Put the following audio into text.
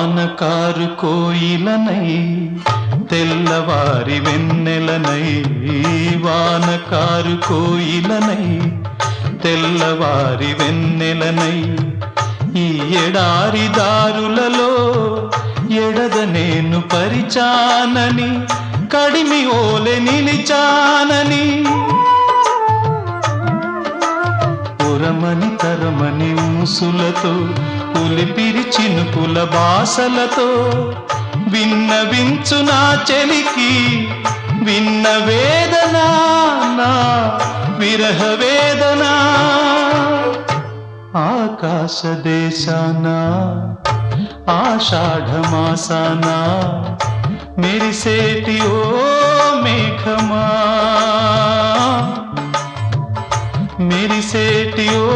వానకారు కోయిలనై తెల్లవారి వెన్నెలనై వానకారు కోయిలనై తెల్లవారి వెన్నెలనై ఈ ఎడారి దారులలో ఎడద నేను పరిచానని కడిమి ఓలె నిలిచానని పురమని తరమని ఊసులతో పులిపిరి చినుకుల బాసలతో విన్నవించు నా చెలికి విన్న వేదన నా విరహ వేదన ఆకాశ దేశాన ఆషాఢమాసాన మెరిసేటి ఓ మేఘమా మెరిసేటి ఓ